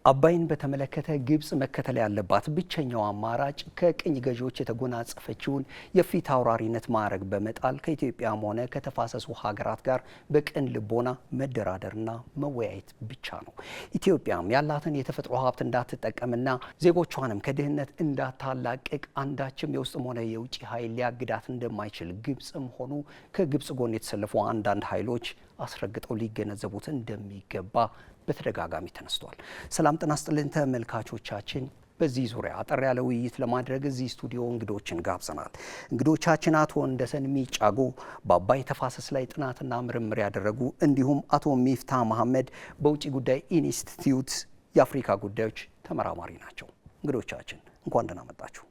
አባይን በተመለከተ ግብጽ መከተል ያለባት ብቸኛው አማራጭ ከቅኝ ገዢዎች የተጎናጸፈችውን የፊት አውራሪነት ማዕረግ በመጣል ከኢትዮጵያም ሆነ ከተፋሰሱ ሀገራት ጋር በቅን ልቦና መደራደርና መወያየት ብቻ ነው። ኢትዮጵያም ያላትን የተፈጥሮ ሀብት እንዳትጠቀምና ዜጎቿንም ከድህነት እንዳታላቅቅ አንዳችም የውስጥም ሆነ የውጭ ኃይል ሊያግዳት እንደማይችል ግብጽም ሆኑ ከግብጽ ጎን የተሰለፉ አንዳንድ ኃይሎች አስረግጠው ሊገነዘቡት እንደሚገባ በተደጋጋሚ ተነስቷል። ሰላም ጤና ይስጥልን ተመልካቾቻችን። በዚህ ዙሪያ አጠር ያለ ውይይት ለማድረግ እዚህ ስቱዲዮ እንግዶችን ጋብዘናል። እንግዶቻችን አቶ ወንደሰን ሚጫጎ በአባይ ተፋሰስ ላይ ጥናትና ምርምር ያደረጉ እንዲሁም አቶ ሚፍታ መሐመድ በውጭ ጉዳይ ኢንስቲትዩት የአፍሪካ ጉዳዮች ተመራማሪ ናቸው። እንግዶቻችን እንኳን ደህና መጣችሁ።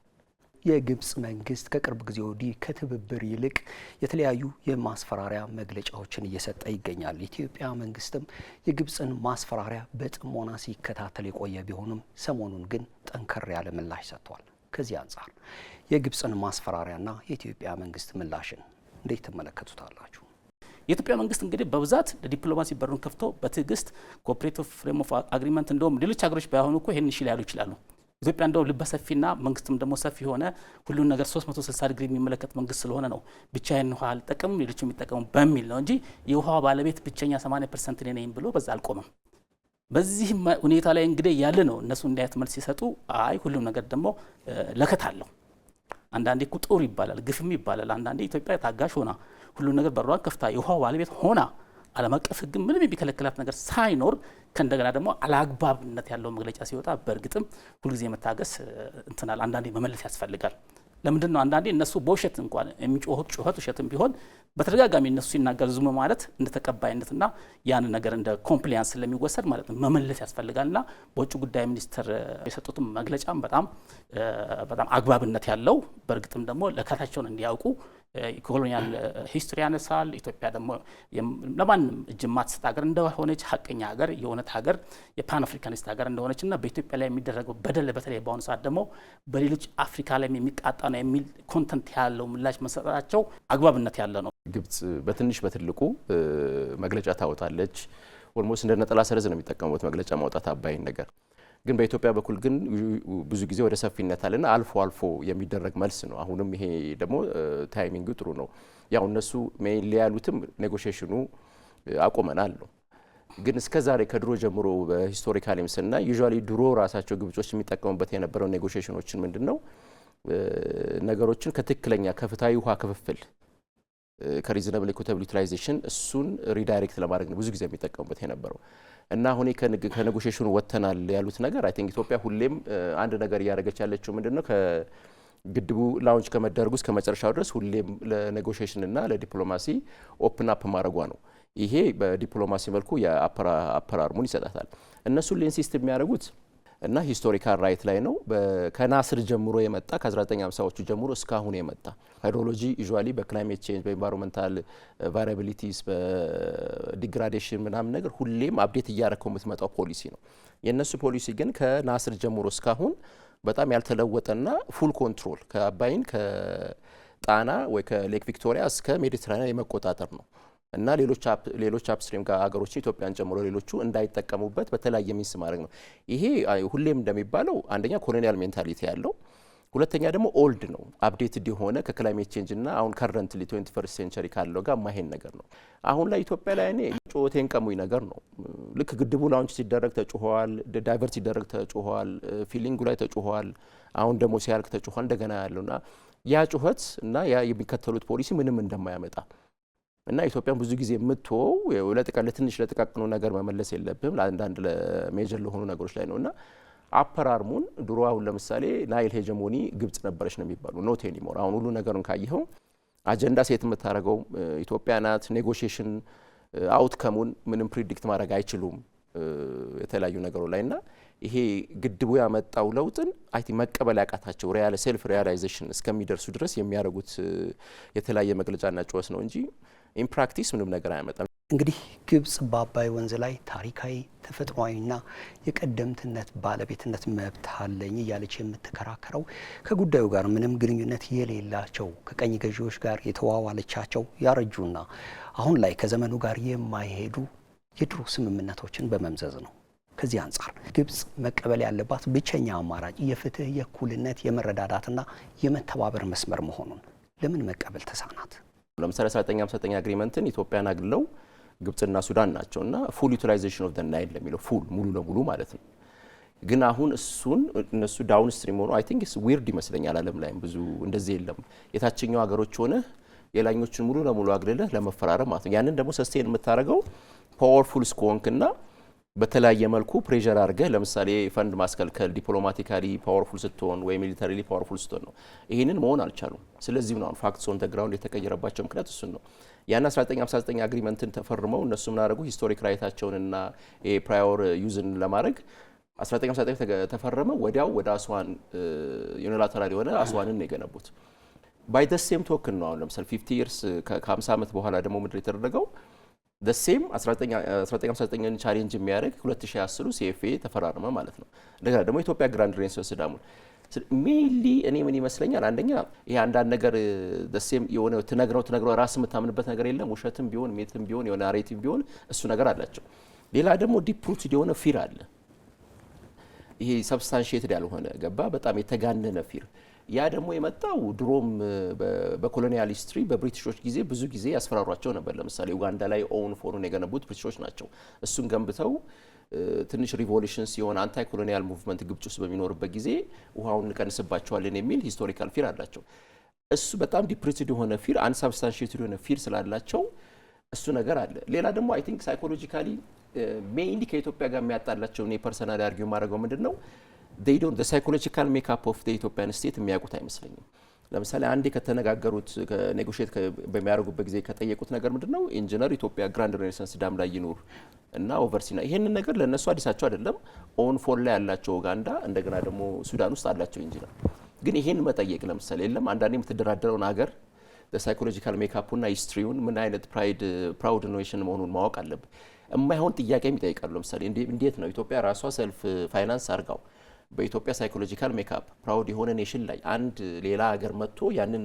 የግብጽ መንግስት ከቅርብ ጊዜ ወዲህ ከትብብር ይልቅ የተለያዩ የማስፈራሪያ መግለጫዎችን እየሰጠ ይገኛል። የኢትዮጵያ መንግስትም የግብጽን ማስፈራሪያ በጥሞና ሲከታተል የቆየ ቢሆንም ሰሞኑን ግን ጠንከር ያለ ምላሽ ሰጥቷል። ከዚህ አንጻር የግብጽን ማስፈራሪያና የኢትዮጵያ መንግስት ምላሽን እንዴት ትመለከቱታላችሁ? የኢትዮጵያ መንግስት እንግዲህ በብዛት ለዲፕሎማሲ በሩን ከፍቶ በትዕግስት ኮኦፕሬቲቭ ፍሬም ኦፍ አግሪመንት እንደውም ሌሎች ሀገሮች ባይሆኑ እኮ ይሄን ይችላሉ ይችላሉ። ኢትዮጵያ እንደው ልበሰፊና መንግስትም ደግሞ ሰፊ ሆነ ሁሉን ነገር 360 ዲግሪ የሚመለከት መንግስት ስለሆነ ነው ብቻዬን ውሃ አልጠቀምም ሌሎች የሚጠቀሙ በሚል ነው እንጂ የውሃ ባለቤት ብቸኛ 80% እኔ ነኝ ብሎ በዛ አልቆመም። በዚህ ሁኔታ ላይ እንግዲህ ያለ ነው እነሱ እንዲያት መልስ ሲሰጡ አይ ሁሉም ነገር ደግሞ ለከት አለው። አንዳንዴ እኮ ጦር ይባላል ግፍም ይባላል። አንዳንዴ ኢትዮጵያ ታጋሽ ሆና ሁሉን ነገር በሯን ከፍታ የውሃ ባለቤት ሆና ዓለም አቀፍ ሕግ ምንም የሚከለክላት ነገር ሳይኖር ከእንደገና ደግሞ አላግባብነት ያለው መግለጫ ሲወጣ በእርግጥም ሁልጊዜ መታገስ እንትናል አንዳንዴ መመለስ ያስፈልጋል። ለምንድን ነው አንዳንዴ እነሱ በውሸት እንኳን የሚጮሁት ጩኸት ውሸትም ቢሆን በተደጋጋሚ እነሱ ሲናገር ዝም ማለት እንደ ተቀባይነትና ያን ነገር እንደ ኮምፕሊያንስ ስለሚወሰድ ማለት ነው መመለስ ያስፈልጋልና በውጭ ጉዳይ ሚኒስትር የሰጡትም መግለጫም በጣም አግባብነት ያለው በእርግጥም ደግሞ ለከታቸውን እንዲያውቁ ኮሎኒያል ሂስትሪ ያነሳል። ኢትዮጵያ ደግሞ ለማንም እጅ ማትሰጥ ሀገር እንደሆነች ሀቀኛ ሀገር የእውነት ሀገር የፓን አፍሪካኒስት ሀገር እንደሆነችና በኢትዮጵያ ላይ የሚደረገው በደል በተለይ በአሁኑ ሰዓት ደግሞ በሌሎች አፍሪካ ላይ የሚቃጣ ነው የሚል ኮንተንት ያለው ምላሽ መሰጣቸው አግባብነት ያለ ነው። ግብጽ በትንሽ በትልቁ መግለጫ ታወጣለች። ኦልሞስት እንደ ነጠላ ሰረዝ ነው የሚጠቀሙት መግለጫ ማውጣት አባይን ነገር ግን በኢትዮጵያ በኩል ግን ብዙ ጊዜ ወደ ሰፊነት አለና አልፎ አልፎ የሚደረግ መልስ ነው። አሁንም ይሄ ደግሞ ታይሚንግ ጥሩ ነው። ያው እነሱ ሜይን ያሉትም ኔጎሺዬሽኑ አቆመናል ነው። ግን እስከዛሬ ከድሮ ጀምሮ በሂስቶሪካሊም ስናይ ዩዥዋሊ ድሮ ራሳቸው ግብጾች የሚጠቀሙበት የነበረው ኔጎሺዬሽኖችን ምንድነው ነገሮችን ከትክክለኛ ከፍትሃዊ ውሃ ክፍፍል ከሪዝናብል ኢኩዊታብል ዩቲላይዜሽን እሱን ሪዳይሬክት ለማድረግ ነው ብዙ ጊዜ የሚጠቀሙበት የነበረው እና አሁን ከኔጎሺዬሽኑ ወጥተናል ያሉት ነገር አይ ቲንክ ኢትዮጵያ ሁሌም አንድ ነገር እያደረገች ያለችው ምንድነው ከግድቡ ላውንች ከመደረጉ እስከ መጨረሻው ድረስ ሁሌም ለኔጎሺዬሽን እና ለዲፕሎማሲ ኦፕን አፕ ማድረጓ ነው። ይሄ በዲፕሎማሲ መልኩ የአፐር አርሙን ይሰጣታል። እነሱ ኢንሲስት የሚያደርጉት እና ሂስቶሪካል ራይት ላይ ነው። ከናስር ጀምሮ የመጣ ከ1950ዎቹ ጀምሮ እስካሁን የመጣ ሃይድሮሎጂ ዩዥዋሊ በክላይሜት ቼንጅ በኢንቫይሮንመንታል ቫሪያቢሊቲስ በዲግራዴሽን ምናምን ነገር ሁሌም አፕዴት እያደረገው የምትመጣው ፖሊሲ ነው። የእነሱ ፖሊሲ ግን ከናስር ጀምሮ እስካሁን በጣም ያልተለወጠና ፉል ኮንትሮል ከአባይን ከጣና ወይ ከሌክ ቪክቶሪያ እስከ ሜዲትራኒያን የመቆጣጠር ነው እና ሌሎች አፕስትሪም ሀገሮች ኢትዮጵያን ጨምሮ ሌሎቹ እንዳይጠቀሙበት በተለያየ ሚንስ ማድረግ ነው። ይሄ ሁሌም እንደሚባለው አንደኛ ኮሎኒያል ሜንታሊቲ ያለው፣ ሁለተኛ ደግሞ ኦልድ ነው አፕዴትድ የሆነ ከክላይሜት ቼንጅ እና አሁን ከረንትሊ 21 ሴንቸሪ ካለው ጋር ማሄን ነገር ነው። አሁን ላይ ኢትዮጵያ ላይ እኔ ጮቴን ቀሙኝ ነገር ነው። ልክ ግድቡ ላውንች ሲደረግ ተጮኸዋል፣ ዳይቨርት ሲደረግ ተጮኸዋል፣ ፊሊንጉ ላይ ተጮኸዋል፣ አሁን ደግሞ ሲያልቅ ተጮኸዋል እንደገና ያለውና ያ ጩኸት እና ያ የሚከተሉት ፖሊሲ ምንም እንደማያመጣ እና ኢትዮጵያን ብዙ ጊዜ የምትወው ለትንሽ ለጥቃቅኑ ነገር መመለስ የለብም ለአንዳንድ ለሜጀር ለሆኑ ነገሮች ላይ ነውና አፐር አርሙን ድሮ አሁን ለምሳሌ ናይል ሄጀሞኒ ግብጽ ነበረች ነው የሚባሉ ኖት ኤኒሞር። አሁን ሁሉ ነገሩን ካየኸው አጀንዳ ሴት የምታደርገው ኢትዮጵያ ናት። ኔጎሺዬሽን አውትከሙን ምንም ፕሪዲክት ማድረግ አይችሉም የተለያዩ ነገሮች ላይና ይሄ ግድቡ ያመጣው ለውጥን አይ ቲንክ መቀበል ያቃታቸው ሴልፍ ሪያላይዜሽን እስከሚደርሱ ድረስ የሚያደርጉት የተለያየ መግለጫና ጩኸት ነው እንጂ ኢን ፕራክቲስ ምንም ነገር አያመጣም። እንግዲህ ግብጽ በአባይ ወንዝ ላይ ታሪካዊ ተፈጥሯዊና የቀደምትነት ባለቤትነት መብት አለኝ እያለች የምትከራከረው ከጉዳዩ ጋር ምንም ግንኙነት የሌላቸው ከቀኝ ገዢዎች ጋር የተዋዋለቻቸው ያረጁና አሁን ላይ ከዘመኑ ጋር የማይሄዱ የድሮ ስምምነቶችን በመምዘዝ ነው። ከዚህ አንጻር ግብጽ መቀበል ያለባት ብቸኛ አማራጭ የፍትህ፣ የእኩልነት፣ የመረዳዳትና የመተባበር መስመር መሆኑን ለምን መቀበል ተሳናት? ለምሳሌ 1959 አግሪመንትን ኢትዮጵያን አግለው ግብጽና ሱዳን ናቸውና ፉል ዩቲላይዜሽን ኦፍ ዘ ናይል ለሚለው ፉል ሙሉ ለሙሉ ማለት ነው። ግን አሁን እሱን እነሱ ዳውን ስትሪም ሆኖ አይ ቲንክ ኢትስ ዊርድ ይመስለኛል። ዓለም ላይም ብዙ እንደዚህ የለም። የታችኛው ሀገሮች ሆነ የላኞቹን ሙሉ ለሙሉ አግልለህ ለመፈራረም ማለት ነው። ያንን ደግሞ ሰስቴን የምታደርገው ፓወርፉል ስኮንክና በተለያየ መልኩ ፕሬዠር አድርገህ ለምሳሌ ፈንድ ማስከልከል ዲፕሎማቲካሊ ፓወርፉል ስትሆን ወይ ሚሊታሪሊ ፓወርፉል ስትሆን ነው። ይህንን መሆን አልቻሉም። ስለዚህም ነው ፋክትስ ኦን ዘ ግራውንድ የተቀየረባቸው ምክንያት እሱን ነው። ያን 1959 አግሪመንትን ተፈርመው እነሱ ምን አደረጉ? ሂስቶሪክ ራይታቸውንና ፕራዮር ዩዝን ለማድረግ 1959 ተፈረመ። ወዲያው ወደ አስዋን ዩኒላተራል የሆነ አስዋንን ነው የገነቡት። ባይ ደ ሴም ቶክን ነው አሁን ለምሳሌ 50 ይርስ ከ50 ዓመት በኋላ ደግሞ ምድር የተደረገው ደ ሴም 1959ን ቻሌንጅ የሚያደርግ 2010 ሲኤፍኤ ተፈራረመ ማለት ነው። እንደገና ደግሞ ኢትዮጵያ ግራንድ ሬንስ ወስዳሙ ሜይንሊ እኔ ምን ይመስለኛል፣ አንደኛ ይሄ አንዳንድ ነገር ደ ሴም የሆነ ትነግረው ራስ የምታምንበት ነገር የለም። ውሸትም ቢሆን ሜትም ቢሆን የሆነ ናሬቲቭ ቢሆን እሱ ነገር አላቸው። ሌላ ደግሞ ዲፕ ሩትድ የሆነ ፊር አለ። ይሄ ሰብስታንሺየትድ ያልሆነ ገባ በጣም የተጋነነ ፊር። ያ ደግሞ የመጣው ድሮም በኮሎኒያል ሂስትሪ በብሪቲሾች ጊዜ ብዙ ጊዜ ያስፈራሯቸው ነበር። ለምሳሌ ኡጋንዳ ላይ ኦውን ፎሩን የገነቡት ብሪቲሾች ናቸው። እሱን ገንብተው ትንሽ ሪቮሉሽን ሲሆን አንታይ ኮሎኒያል ሙቭመንት ግብጽ ውስጥ በሚኖርበት ጊዜ ውሃውን እንቀንስባቸዋለን የሚል ሂስቶሪካል ፊር አላቸው። እሱ በጣም ዲፕሪትድ የሆነ ፊር፣ አንሳብስታንሺየትድ የሆነ ፊር ስላላቸው እሱ ነገር አለ። ሌላ ደግሞ አይ ቲንክ ሳይኮሎጂካሊ ሜይንሊ ከኢትዮጵያ ጋር የሚያጣላቸው እኔ ፐርሰናሊ አርጊው ማድረገው ምንድን ነው they don't the psychological makeup of the Ethiopian state የሚያውቁት አይመስለኝም። ለምሳሌ አንዴ ከተነጋገሩት ኔጎሽት በሚያደርጉበት ጊዜ ከጠየቁት ነገር ምንድነው ኢንጂነር ኢትዮጵያ ግራንድ ሬኔሳንስ ዳም ላይ ይኑር እና ኦቨርሲና ይሄንን ነገር ለነሱ አዲሳቸው አይደለም። ኦን ፎል ላይ ያላቸው ኡጋንዳ እንደገና ደግሞ ሱዳን ውስጥ አላቸው ኢንጂነር። ግን ይሄን መጠየቅ ለምሳሌ የለም አንዳንዴ የምትደራደረውን ሀገር ሳይኮሎጂካል ሜካፑና ሂስትሪውን ምን አይነት ፕራውድ ኔሽን መሆኑን ማወቅ አለብህ። የማይሆን ጥያቄም ይጠይቃሉ። ለምሳሌ እንዴት ነው ኢትዮጵያ ራሷ ሰልፍ ፋይናንስ አርጋው በኢትዮጵያ ሳይኮሎጂካል ሜካፕ ፕራውድ የሆነ ኔሽን ላይ አንድ ሌላ ሀገር መጥቶ ያንን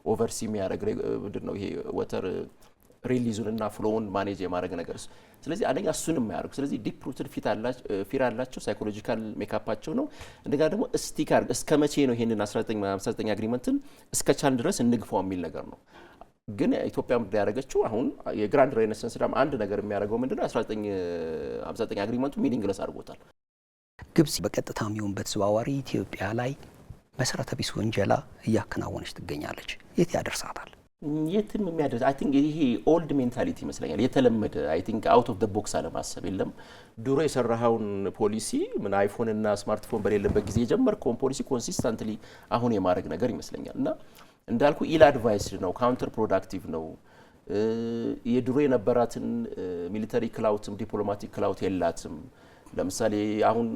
ኦቨርሲ የሚያደርግ ምንድን ነው ይሄ ወተር ሪሊዙንና ፍሎውን ማኔጅ የማድረግ ነገር። ስለዚህ አንደኛ እሱን የማያደርጉ ስለዚህ ዲፕ ሩትድ ፊር አላቸው ሳይኮሎጂካል ሜካፓቸው ነው። እንደገና ደግሞ ስቲክ አድርግ እስከ መቼ ነው ይሄንን 1959 አግሪመንትን እስከ ቻል ድረስ እንግፋው የሚል ነገር ነው። ግን ኢትዮጵያ ምንድን ያደረገችው አሁን የግራንድ ሬኔሳንስ ዳም አንድ ነገር የሚያደርገው ምንድነው 1959 አግሪመንቱ ሚኒንግለስ አድርጎታል። ግብጽ በቀጥታም ይሁን በተዘዋዋሪ ኢትዮጵያ ላይ መሰረተ ቢስ ወንጀላ እያከናወነች ትገኛለች። የት ያደርሳታል? የትም የሚያደርስ አይ ቲንክ ይሄ ኦልድ ሜንታሊቲ ይመስለኛል። የተለመደ አይ ቲንክ አውት ኦፍ ዘ ቦክስ አለማሰብ የለም። ድሮ የሰራኸውን ፖሊሲ ምን አይፎን እና ስማርትፎን በሌለበት ጊዜ የጀመርከውን ፖሊሲ ኮንሲስተንትሊ አሁን የማድረግ ነገር ይመስለኛል። እና እንዳልኩ ኢል አድቫይስድ ነው፣ ካውንተር ፕሮዳክቲቭ ነው። የድሮ የነበራትን ሚሊተሪ ክላውትም ዲፕሎማቲክ ክላውት የላትም። ለምሳሌ አሁን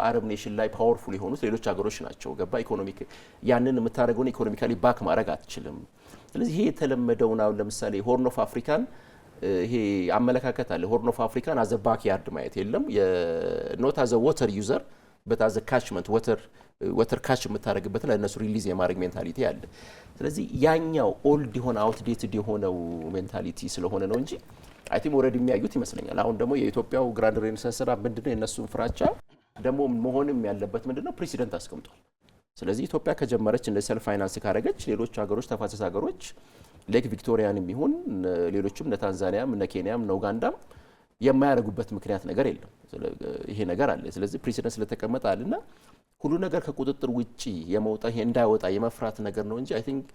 አረብ ኔሽን ላይ ፓወርፉል የሆኑት ሌሎች ሀገሮች ናቸው። ገባ ኢኮኖሚክ ያንን የምታደርገውን ኢኮኖሚካሊ ባክ ማድረግ አትችልም። ስለዚህ ይሄ የተለመደውን አሁን ለምሳሌ ሆርን ኦፍ አፍሪካን ይሄ አመለካከት አለ። ሆርን ኦፍ አፍሪካን አዘ ባክ ያርድ ማየት የለም ኖት አዘ ወተር ዩዘር በት አዘ ካችመንት ወተር ካች የምታደርግበት ለእነሱ ሪሊዝ የማድረግ ሜንታሊቲ አለ። ስለዚህ ያኛው ኦልድ የሆነ አውትዴትድ የሆነው ሜንታሊቲ ስለሆነ ነው እንጂ አይ ቲንክ ኦልሬዲ የሚያዩት ይመስለኛል። አሁን ደግሞ የኢትዮጵያው ግራንድ ሬኔሳንስ ስራ ምንድነው የነሱን ፍራቻ ደግሞ መሆንም ያለበት ምንድነው ፕሬሲደንት አስቀምጧል። ስለዚህ ኢትዮጵያ ከጀመረች እንደ ሰልፍ ፋይናንስ ካረገች ሌሎች ሀገሮች ተፋሰስ ሀገሮች ሌክ ቪክቶሪያንም ይሁን ሌሎችም እነ ታንዛኒያም እነ ኬንያም እነ ኡጋንዳም የማያደርጉበት ምክንያት ነገር የለም። ይሄ ነገር አለ። ስለዚህ ፕሬሲደንት ስለተቀመጠ አለና ሁሉ ነገር ከቁጥጥር ውጪ የመውጣ ይሄ እንዳይወጣ የመፍራት ነገር ነው እንጂ አይ ቲንክ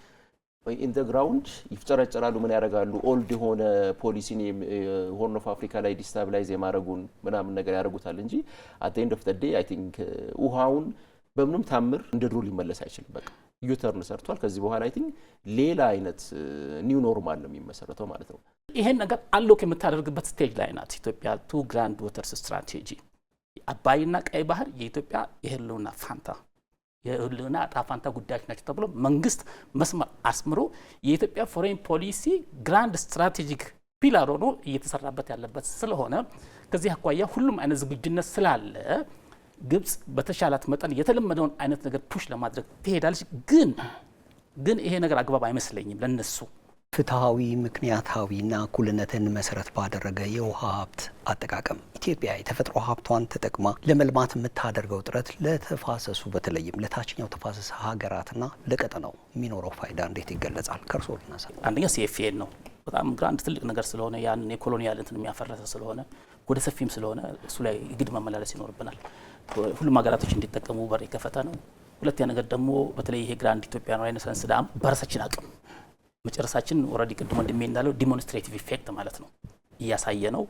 ኢን ዘ ግራውንድ ይፍጨረጨራሉ። ምን ያደርጋሉ? ኦልድ የሆነ ፖሊሲን ሆርን ኦፍ አፍሪካ ላይ ዲስታቢላይዝ የማድረጉን ምናምን ነገር ያደርጉታል እንጂ አት ዘ ኤንድ ኦፍ ዘ ዴይ አይ ቲንክ ውሃውን በምንም ታምር እንደ ድሮ ሊመለስ አይችልም። በቃ ዩተርን ሰርቷል። ከዚህ በኋላ አይ ቲንክ ሌላ አይነት ኒው ኖርማል ነው የሚመሰረተው ማለት ነው። ይሄን ነገር አሎክ የምታደርግበት ስቴጅ ላይ ናት ኢትዮጵያ። ቱ ግራንድ ወተርስ ስትራቴጂ አባይና ቀይ ባህር የኢትዮጵያ የህልውና ፋንታ የህልውና ዕጣ ፋንታ ጉዳዮች ናቸው ተብሎ መንግስት መስመር አስምሮ የኢትዮጵያ ፎሬን ፖሊሲ ግራንድ ስትራቴጂክ ፒላር ሆኖ እየተሰራበት ያለበት ስለሆነ ከዚህ አኳያ ሁሉም አይነት ዝግጁነት ስላለ ግብጽ በተሻላት መጠን የተለመደውን አይነት ነገር ፑሽ ለማድረግ ትሄዳለች። ግን ይሄ ነገር አግባብ አይመስለኝም ለነሱ ፍትሐዊ፣ ምክንያታዊና እኩልነትን መሰረት ባደረገ የውሃ ሀብት አጠቃቀም ኢትዮጵያ የተፈጥሮ ሀብቷን ተጠቅማ ለመልማት የምታደርገው ጥረት ለተፋሰሱ በተለይም ለታችኛው ተፋሰስ ሀገራትና ለቀጠናው የሚኖረው ፋይዳ እንዴት ይገለጻል? ከእርስዎ ልነሳ። አንደኛ ሲኤፍኤን ነው። በጣም ግራንድ ትልቅ ነገር ስለሆነ ያንን የኮሎኒያል እንትን የሚያፈረሰ ስለሆነ ወደ ሰፊም ስለሆነ እሱ ላይ ግድ መመላለስ ይኖርብናል። ሁሉም ሀገራቶች እንዲጠቀሙ በር የከፈተ ነው። ሁለተኛ ነገር ደግሞ በተለይ ይሄ ግራንድ ኢትዮጵያን ሬኔሳንስ ዳም በራሳችን አቅም መጨረሳችን ኦልሬዲ ቅድሞ እንደሚ እንዳለው ዲሞንስትሬቲቭ ኢፌክት ማለት ነው እያሳየ ነው።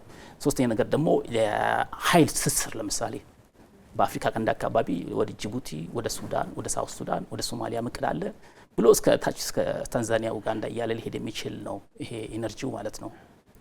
ሶስተኛ ነገር ደግሞ የኃይል ትስስር ለምሳሌ በአፍሪካ ቀንድ አካባቢ ወደ ጅቡቲ፣ ወደ ሱዳን፣ ወደ ሳውት ሱዳን፣ ወደ ሶማሊያ ምቅል አለ ብሎ እስከ ታች እስከ ታንዛኒያ፣ ኡጋንዳ እያለ ሊሄድ የሚችል ነው ይሄ ኢነርጂው ማለት ነው።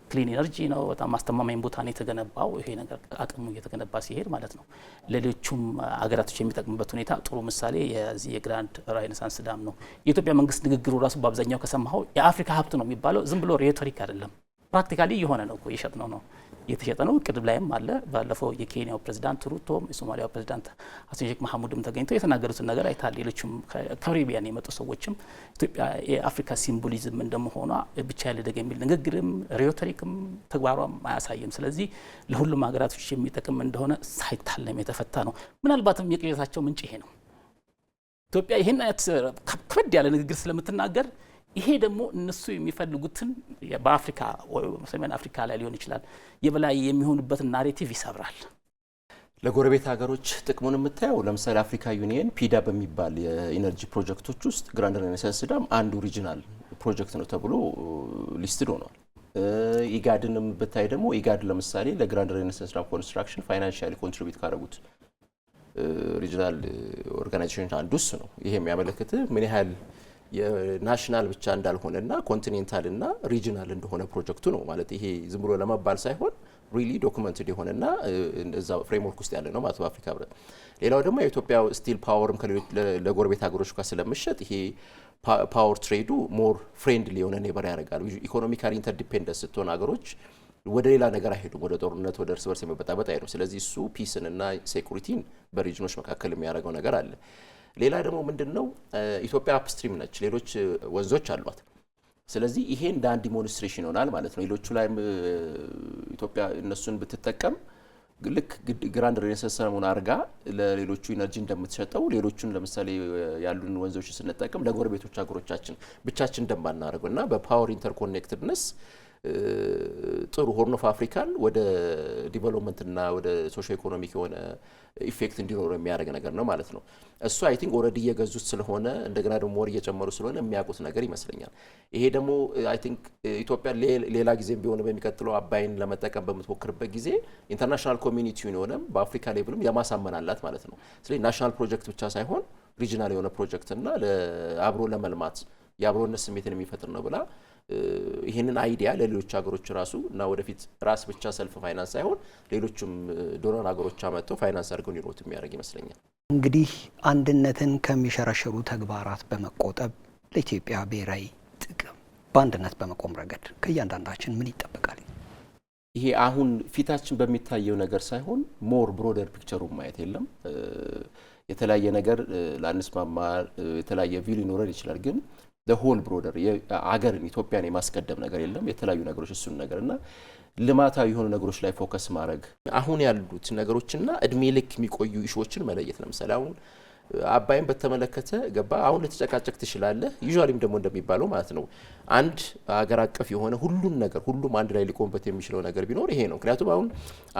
ክሊን ኢነርጂ ነው። በጣም አስተማማኝ ቦታ ነው የተገነባው። ይሄ ነገር አቅሙ እየተገነባ ሲሄድ ማለት ነው ለሌሎቹም አገራቶች የሚጠቅምበት ሁኔታ ጥሩ ምሳሌ የዚህ የግራንድ ሬኔሳንስ ዳም ነው። የኢትዮጵያ መንግስት ንግግሩ ራሱ በአብዛኛው ከሰማኸው የአፍሪካ ሀብት ነው የሚባለው ዝም ብሎ ሬቶሪክ አይደለም። ፕራክቲካሊ የሆነ ነው እኮ እየሸጥነው ነው እየተሸጠ ነው። እቅድ ላይም አለ። ባለፈው የኬንያው ፕሬዚዳንት ሩቶም የሶማሊያው ፕሬዚዳንት ሀሰን ሼክ መሐሙድም ተገኝተው የተናገሩትን ነገር አይታል። ሌሎችም ከካሪቢያን የመጡ ሰዎችም ኢትዮጵያ የአፍሪካ ሲምቦሊዝም እንደመሆኗ ብቻ ያልደገ የሚል ንግግርም ሬቶሪክም ተግባሯም አያሳይም። ስለዚህ ለሁሉም ሀገራቶች የሚጠቅም እንደሆነ ሳይታለም የተፈታ ነው። ምናልባትም የቅዠታቸው ምንጭ ይሄ ነው። ኢትዮጵያ ይሄን አይነት ከበድ ያለ ንግግር ስለምትናገር ይሄ ደግሞ እነሱ የሚፈልጉትን በአፍሪካ ወይ ሰሜን አፍሪካ ላይ ሊሆን ይችላል የበላይ የሚሆኑበትን ናሬቲቭ ይሰብራል። ለጎረቤት ሀገሮች ጥቅሙን የምታየው ለምሳሌ አፍሪካ ዩኒየን ፒዳ በሚባል የኢነርጂ ፕሮጀክቶች ውስጥ ግራንድ ሬኔሳንስ ዳም አንዱ ሪጂናል ፕሮጀክት ነው ተብሎ ሊስትድ ሆኗል። ኢጋድንም ብታይ ደግሞ ኢጋድ ለምሳሌ ለግራንድ ሬኔሳንስ ዳም ኮንስትራክሽን ፋይናንሻሊ ኮንትሪቢዩት ካደረጉት ሪጂናል ኦርጋናይዜሽን አንዱ እሱ ነው። ይሄ የሚያመለክት ምን ያህል የናሽናል ብቻ እንዳልሆነና ኮንቲኔንታልና ሪጂናል እንደሆነ ፕሮጀክቱ ነው ማለት። ይሄ ዝም ብሎ ለመባል ሳይሆን ሪሊ ዶክመንትድ የሆነና እዛ ፍሬምወርክ ውስጥ ያለ ነው ማለት በአፍሪካ ህብረት። ሌላው ደግሞ የኢትዮጵያ ስቲል ፓወርም ከሌሎች ለጎረቤት ሀገሮች ጋር ስለምሸጥ ይሄ ፓወር ትሬዱ ሞር ፍሬንድሊ የሆነ ኔበር ያደርጋል። ኢኮኖሚካሊ ኢንተርዲፔንደንት ስትሆን ሀገሮች ወደ ሌላ ነገር አይሄዱም፣ ወደ ጦርነት ወደ እርስ በርስ የመበጣበጥ አይሄዱም። ስለዚህ እሱ ፒስንና ሴኩሪቲን በሪጅኖች መካከል የሚያደርገው ነገር አለ። ሌላ ደግሞ ምንድነው ኢትዮጵያ አፕስትሪም ነች፣ ሌሎች ወንዞች አሏት። ስለዚህ ይሄ እንደ አንድ ዲሞንስትሬሽን ይሆናል ማለት ነው። ሌሎቹ ላይም ኢትዮጵያ እነሱን ብትጠቀም ልክ ግራንድ ሬኔሳንስ ዳሙን አርጋ ለሌሎቹ ኢነርጂ እንደምትሸጠው ሌሎቹን ለምሳሌ ያሉን ወንዞች ስንጠቀም ለጎረቤቶች ሀገሮቻችን ብቻችን እንደማናደርገው እና በፓወር ኢንተርኮኔክትድነስ ጥሩ ሆርን ኦፍ አፍሪካን ወደ ዲቨሎፕመንትና ወደ ሶሾ ኢኮኖሚክ የሆነ ኢፌክት እንዲኖረው የሚያደርግ ነገር ነው ማለት ነው። እሱ አይ ቲንክ ኦልሬዲ እየገዙት ስለሆነ እንደገና ደግሞ ወር እየጨመሩ ስለሆነ የሚያውቁት ነገር ይመስለኛል። ይሄ ደግሞ አይ ቲንክ ኢትዮጵያ ሌላ ጊዜም ቢሆን በሚቀጥለው አባይን ለመጠቀም በምትሞክርበት ጊዜ ኢንተርናሽናል ኮሚኒቲውን ሆነም በአፍሪካ ሌቭልም የማሳመን አላት ማለት ነው። ስለዚህ ናሽናል ፕሮጀክት ብቻ ሳይሆን ሪጂናል የሆነ ፕሮጀክትና አብሮ ለመልማት የአብሮነት ስሜትን የሚፈጥር ነው ብላ ይህንን አይዲያ ለሌሎች ሀገሮች ራሱ እና ወደፊት ራስ ብቻ ሰልፍ ፋይናንስ ሳይሆን ሌሎችም ዶናር ሀገሮች አመጥተው ፋይናንስ አድርገው እንዲኖሩት የሚያደርግ ይመስለኛል። እንግዲህ አንድነትን ከሚሸረሽሩ ተግባራት በመቆጠብ ለኢትዮጵያ ብሔራዊ ጥቅም በአንድነት በመቆም ረገድ ከእያንዳንዳችን ምን ይጠበቃል? ይሄ አሁን ፊታችን በሚታየው ነገር ሳይሆን ሞር ብሮደር ፒክቸሩን ማየት የለም። የተለያየ ነገር ላንስማማ የተለያየ ቪው ሊኖረን ይችላል፣ ግን ሆል ብሮደር አገርን ኢትዮጵያን የማስቀደም ነገር የለም። የተለያዩ ነገሮች እሱን ነገርና ልማታዊ የሆኑ ነገሮች ላይ ፎከስ ማድረግ አሁን ያሉት ነገሮችና እድሜ ልክ የሚቆዩ ኢሹዎችን መለየት። ለምሳሌ አሁን አባይን በተመለከተ ገባ አሁን ልትጨቃጨቅ ትችላለህ። ዩዥዋሊም ደግሞ እንደሚባለው ማለት ነው አንድ አገር አቀፍ የሆነ ሁሉን ነገር ሁሉም አንድ ላይ ሊቆምበት የሚችለው ነገር ቢኖር ይሄ ነው። ምክንያቱም አሁን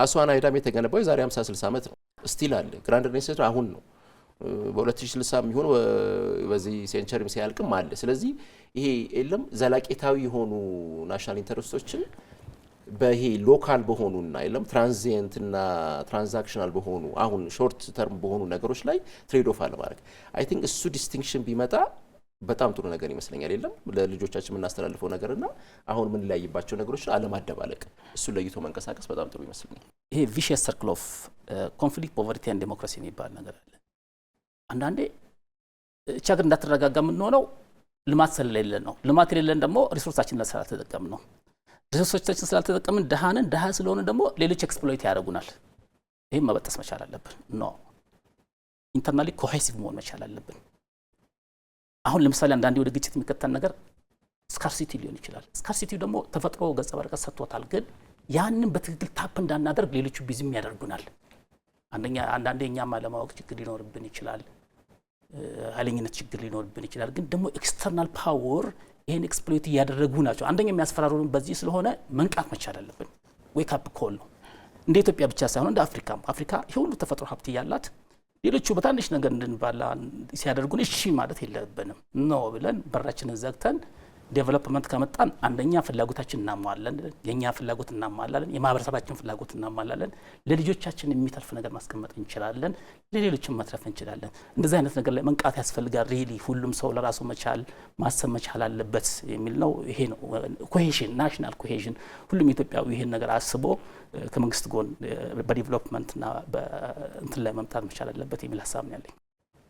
አስዋን አይዳም የተገነባው የዛሬ 50-60 ዓመት ነው። ስቲል አለ። ግራንድ ሬኔሳንስ አሁን ነው በ2060 የሚሆን በዚህ ሴንቸሪም ሲያልቅም አለ። ስለዚህ ይሄ የለም ዘላቂታዊ የሆኑ ናሽናል ኢንተረስቶችን በይሄ ሎካል በሆኑና የለም ትራንዚየንትና ትራንዛክሽናል በሆኑ አሁን ሾርት ተርም በሆኑ ነገሮች ላይ ትሬድ ኦፍ አለማድረግ አይ ቲንክ እሱ ዲስቲንክሽን ቢመጣ በጣም ጥሩ ነገር ይመስለኛል። የለም ለልጆቻችን የምናስተላልፈው ነገርና አሁን ምን ላይባቸው ነገሮች አለማደባለቅ እሱ ለይቶ መንቀሳቀስ በጣም ጥሩ ይመስለኛል። ይሄ ቪሺየስ ሰርክል ኦፍ ኮንፍሊክት ፖቨርቲ ኤንድ ዴሞክራሲ የሚባል ነገር አለ። አንዳንዴ እቺ ሀገር እንዳትረጋጋ የምንሆነው ልማት ስለሌለን ነው። ልማት የሌለን ደግሞ ሪሶርሳችንን ስላልተጠቀምን ነው። ሪሶርሶቻችን ስላልተጠቀምን ድሃንን ድሃ ስለሆነ ደግሞ ሌሎች ኤክስፕሎይት ያደርጉናል። ይህም መበጠስ መቻል አለብን። ኖ ኢንተርናሊ ኮሄሲቭ መሆን መቻል አለብን። አሁን ለምሳሌ አንዳንዴ ወደ ግጭት የሚከተል ነገር ስካርሲቲ ሊሆን ይችላል። ስካርሲቲው ደግሞ ተፈጥሮ ገጸ በረከት ሰጥቶታል። ግን ያንን በትክክል ታፕ እንዳናደርግ ሌሎቹ ቢዝም ያደርጉናል። አንዳንዴ እኛም አለማወቅ ችግር ሊኖርብን ይችላል። ኃይለኝነት ችግር ሊኖርብን ይችላል። ግን ደግሞ ኤክስተርናል ፓወር ይሄን ኤክስፕሎይት እያደረጉ ናቸው። አንደኛ የሚያስፈራሩን በዚህ ስለሆነ መንቃት መቻል አለብን። ዌክ አፕ ኮል ነው። እንደ ኢትዮጵያ ብቻ ሳይሆን እንደ አፍሪካ የሁሉ ተፈጥሮ ሀብት ያላት ሌሎቹ በትንሽ ነገር እንድንባላ ሲያደርጉን እሺ ማለት የለብንም። ኖ ብለን በራችንን ዘግተን ዴቨሎፕመንት ከመጣን አንደኛ ፍላጎታችን እናሟላለን፣ የኛ ፍላጎት እናሟላለን፣ የማህበረሰባችን ፍላጎት እናሟላለን። ለልጆቻችን የሚተርፍ ነገር ማስቀመጥ እንችላለን፣ ለሌሎችም መትረፍ እንችላለን። እንደዚህ አይነት ነገር ላይ መንቃት ያስፈልጋል። ሪሊ ሁሉም ሰው ለራሱ መቻል ማሰብ መቻል አለበት የሚል ነው። ይሄ ነው ኮሄዥን፣ ናሽናል ኮሄዥን። ሁሉም ኢትዮጵያዊ ይሄን ነገር አስቦ ከመንግስት ጎን በዴቨሎፕመንትና በእንትን ላይ መምጣት መቻል አለበት የሚል ሀሳብ ነው ያለኝ።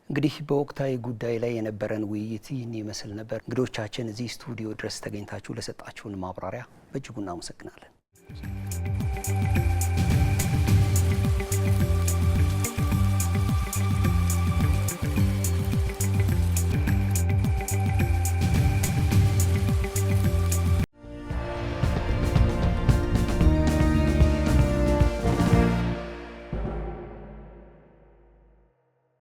እንግዲህ በወቅታዊ ጉዳይ ላይ የነበረን ውይይት ይህን ይመስል ነበር። እንግዶቻችን እዚህ ስቱዲዮ ድረስ ተገኝታችሁ ለሰጣችሁን ማብራሪያ በእጅጉ እናመሰግናለን።